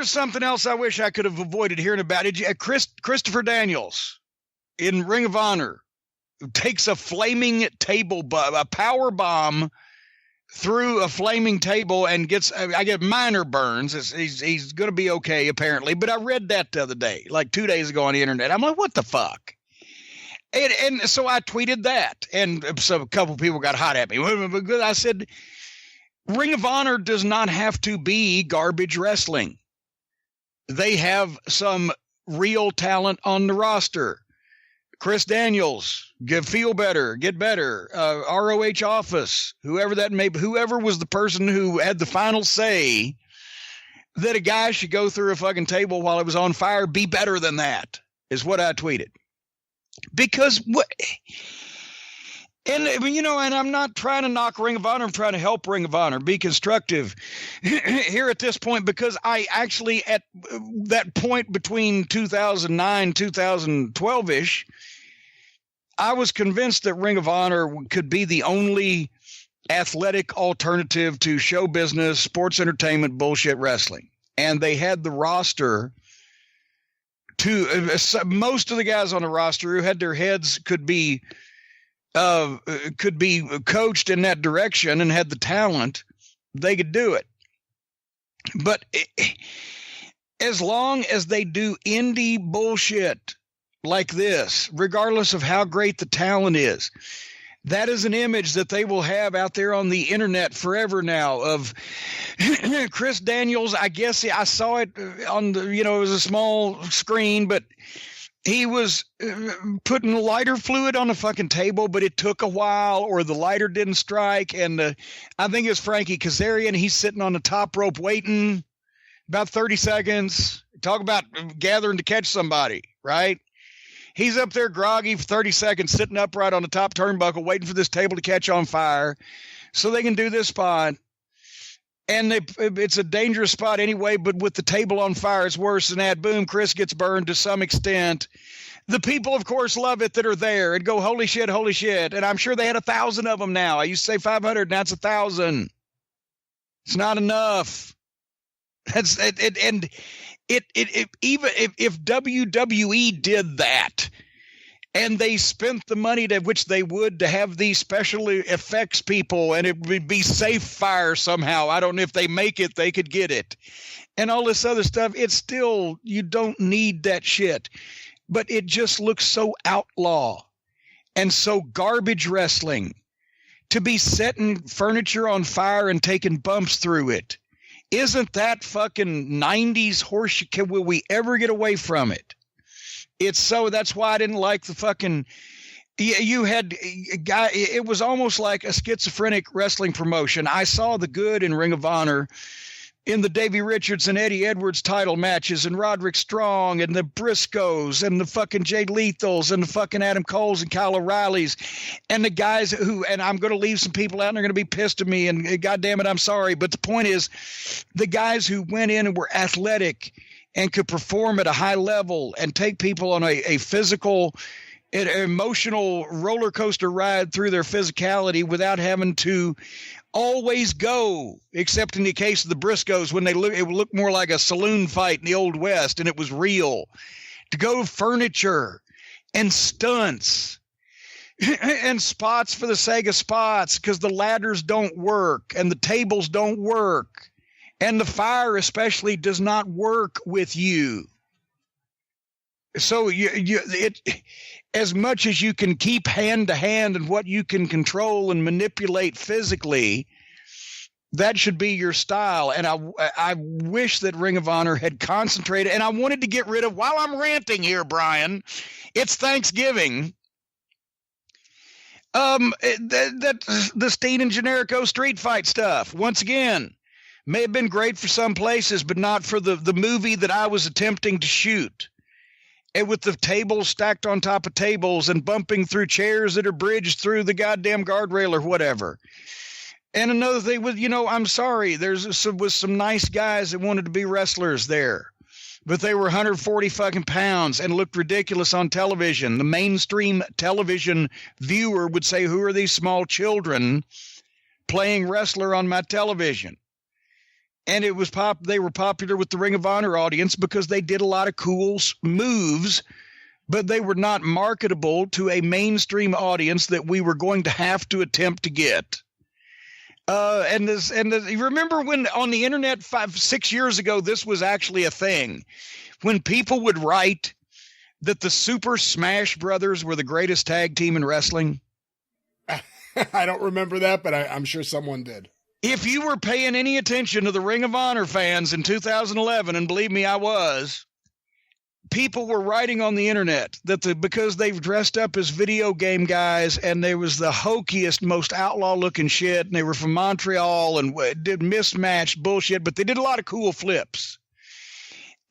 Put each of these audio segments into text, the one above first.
Here's something else I wish I could have avoided hearing about. Christopher Daniels in Ring of Honor takes a flaming a power bomb through a flaming table and I get minor burns. He's going to be okay, apparently. But I read that the other day, like 2 days ago on the internet. I'm like, what the fuck? And so I tweeted that. And so a couple people got hot at me. I said, Ring of Honor does not have to be garbage wrestling. They have some real talent on the roster. Chris Daniels, feel better, get better. ROH Office, whoever was the person who had the final say that a guy should go through a fucking table while it was on fire, be better than that, is what I tweeted. Because and I'm not trying to knock Ring of Honor. I'm trying to help Ring of Honor be constructive here at this point, because I actually, at that point between 2009, 2012-ish, I was convinced that Ring of Honor could be the only athletic alternative to show business, sports entertainment, bullshit wrestling. And they had the roster most of the guys on the roster who had their heads could be coached in that direction and had the talent, they could do it. But as long as they do indie bullshit like this, regardless of how great the talent is, that is an image that they will have out there on the internet forever now of Chris Daniels. I guess I saw it on it was a small screen, but he was putting lighter fluid on the fucking table, but it took a while, or the lighter didn't strike. And I think it was Frankie Kazarian. He's sitting on the top rope waiting about 30 seconds. Talk about gathering to catch somebody, right? He's up there groggy for 30 seconds, sitting upright on the top turnbuckle, waiting for this table to catch on fire so they can do this spot. And it's a dangerous spot anyway, but with the table on fire, it's worse than that. Boom, Chris gets burned to some extent. The people, of course, love it that are there and go, holy shit, holy shit. And I'm sure they had 1,000 of them now. I used to say 500, now it's 1,000. It's not enough. That's it. And even if WWE did that and they spent the money to which they would to have these special effects people, and it would be safe fire somehow, I don't know if they make it, they could get it, and all this other stuff, it's still, you don't need that shit. But it just looks so outlaw and so garbage wrestling to be setting furniture on fire and taking bumps through it. Isn't that fucking 90s horseshit? Will we ever get away from it? It's so, that's why I didn't like the fucking, you had a guy, it was almost like a schizophrenic wrestling promotion. I saw the good in Ring of Honor in the Davey Richards and Eddie Edwards title matches, and Roderick Strong and the Briscoes and the fucking Jay Lethals and the fucking Adam Coles and Kyle O'Reillys and the guys who, and I'm going to leave some people out and they're going to be pissed at me, and God damn it, I'm sorry. But the point is, the guys who went in and were athletic and could perform at a high level and take people on a physical, an emotional roller coaster ride through their physicality without having to always go, except in the case of the Briscoes when it would look more like a saloon fight in the Old West and it was real. To go furniture and stunts and spots for the sake of spots because the ladders don't work and the tables don't work and the fire especially does not work with you. So as much as you can keep hand to hand and what you can control and manipulate physically, that should be your style. And I wish that Ring of Honor had concentrated, and I wanted to get rid of, while I'm ranting here, Brian, it's Thanksgiving. The Steen and Generico street fight stuff, once again, may have been great for some places, but not for the movie that I was attempting to shoot. And with the tables stacked on top of tables and bumping through chairs that are bridged through the goddamn guardrail or whatever. And another thing was, I'm sorry, was some nice guys that wanted to be wrestlers there, but they were 140 fucking pounds and looked ridiculous on television. The mainstream television viewer would say, who are these small children playing wrestler on my television? And it was they were popular with the Ring of Honor audience because they did a lot of cool moves, but they were not marketable to a mainstream audience that we were going to have to attempt to get. You remember when on the internet 5-6 years ago, this was actually a thing, when people would write that the Super Smash Brothers were the greatest tag team in wrestling? I don't remember that, but I'm sure someone did. If you were paying any attention to the Ring of Honor fans in 2011, and believe me, I was, people were writing on the internet that because they've dressed up as video game guys and they was the hokiest, most outlaw looking shit, and they were from Montreal and did mismatched bullshit, but they did a lot of cool flips.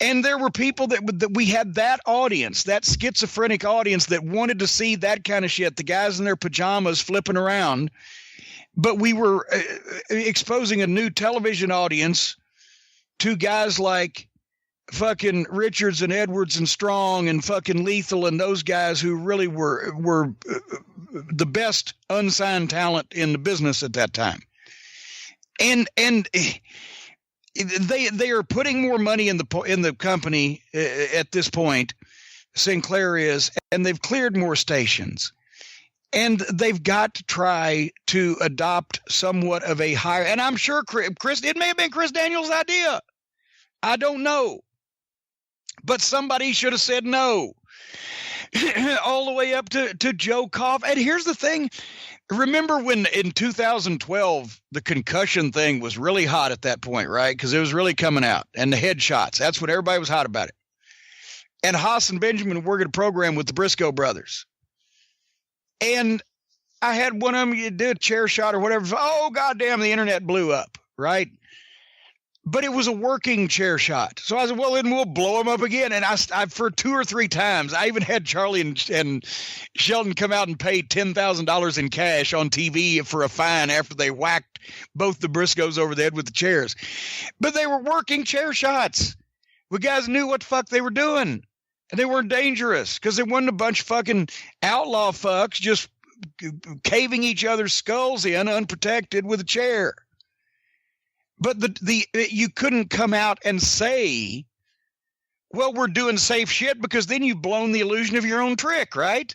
And there were people that we had that audience, that schizophrenic audience that wanted to see that kind of shit, the guys in their pajamas flipping around. But we were exposing a new television audience to guys like fucking Richards and Edwards and Strong and fucking Lethal and those guys who really were the best unsigned talent in the business at that time. And they are putting more money in the company at this point. Sinclair is, and they've cleared more stations. And they've got to try to adopt somewhat of a higher, and I'm sure Chris, it may have been Chris Daniels' idea. I don't know. But somebody should have said no. All the way up to Joe Koff. And here's the thing. Remember when in 2012, the concussion thing was really hot at that point, right? Because it was really coming out. And the headshots. That's what everybody was hot about it. And Haas and Benjamin were working a program with the Briscoe brothers. And I had one of them, you did a chair shot or whatever. Oh, goddamn, the internet blew up, right? But it was a working chair shot. So I said, well, then we'll blow them up again. And I for 2 or 3 times, I even had Charlie and Sheldon come out and pay $10,000 in cash on TV for a fine after they whacked both the Briscoes over the head with the chairs. But they were working chair shots. The guys knew what the fuck they were doing. And they weren't dangerous because there wasn't a bunch of fucking outlaw fucks just caving each other's skulls in unprotected with a chair. But you couldn't come out and say, well, we're doing safe shit, because then you've blown the illusion of your own trick, right?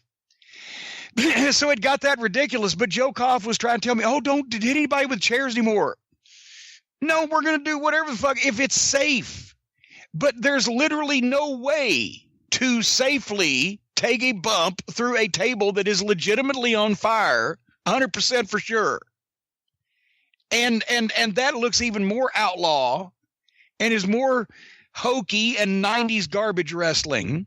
So it got that ridiculous. But Joe Koff was trying to tell me, oh, don't hit anybody with chairs anymore. No, we're going to do whatever the fuck if it's safe. But there's literally no way to safely take a bump through a table that is legitimately on fire, 100% for sure. And that looks even more outlaw and is more hokey and 90s garbage wrestling.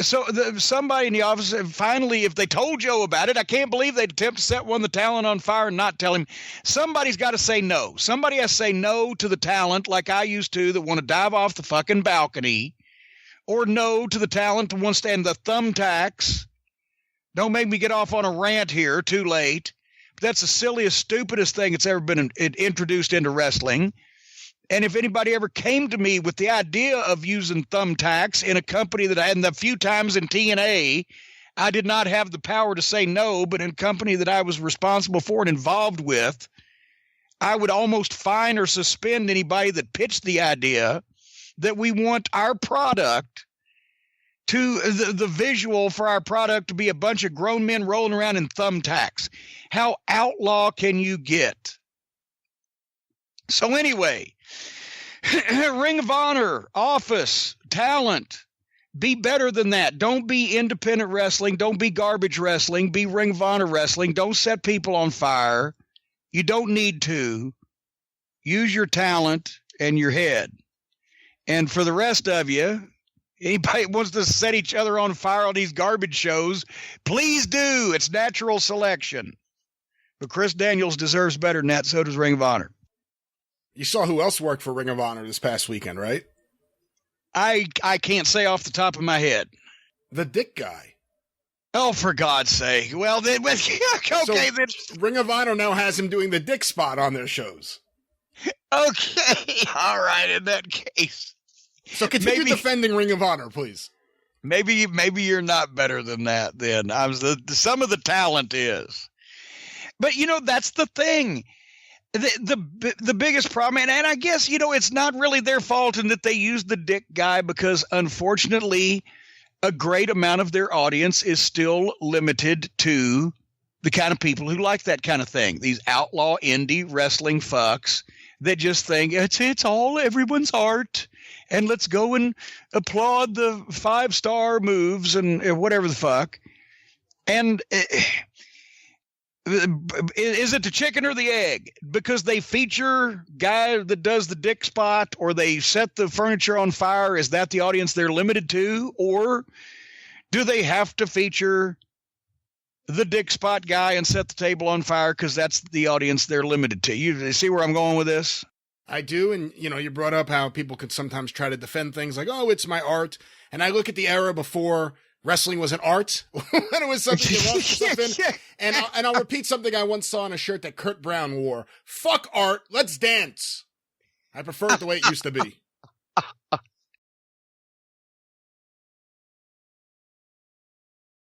So somebody in the office, finally, if they told Joe about it, I can't believe they'd attempt to set one of the talent on fire and not tell him. Somebody's got to say no. Somebody has to say no to the talent like I used to that want to dive off the fucking balcony, or no to the talent that wants to end the thumbtacks. Don't make me get off on a rant here, too late. But that's the silliest, stupidest thing that's ever been introduced into wrestling. And if anybody ever came to me with the idea of using thumbtacks in a company that I had, the few times in TNA, I did not have the power to say no, but in a company that I was responsible for and involved with, I would almost fine or suspend anybody that pitched the idea that we want our product to, the visual for our product to be a bunch of grown men rolling around in thumbtacks. How outlaw can you get? So anyway, Ring of Honor, Office, talent, be better than that. Don't be independent wrestling. Don't be garbage wrestling. Be Ring of Honor wrestling. Don't set people on fire. You don't need to. Use your talent and your head. And for the rest of you, anybody wants to set each other on fire on these garbage shows, please do. It's natural selection. But Chris Daniels deserves better than that. So does Ring of Honor. You saw who else worked for Ring of Honor this past weekend, right? I can't say off the top of my head. The Dick guy. Oh, for God's sake. Well, then, okay, so then. Ring of Honor now has him doing the Dick spot on their shows. Okay, all right, in that case. So continue defending Ring of Honor, please. Maybe you're not better than that then. Some of the talent is. But, that's the thing. the biggest problem, and I guess, it's not really their fault in that they use the dick guy, because unfortunately a great amount of their audience is still limited to the kind of people who like that kind of thing. These outlaw indie wrestling fucks that just think it's all everyone's art, and let's go and applaud the 5-star moves and whatever the fuck. And is it the chicken or the egg? Because they feature guy that does the dick spot, or they set the furniture on fire. Is that the audience they're limited to? Or do they have to feature the dick spot guy and set the table on fire because that's the audience they're limited to? You see where I'm going with this? I do. And, you brought up how people could sometimes try to defend things like, oh, it's my art. And I look at the era before wrestling was an art, when it was something you loved or something. And I'll repeat something I once saw on a shirt that Kurt Brown wore. Fuck art. Let's dance. I prefer it the way it used to be.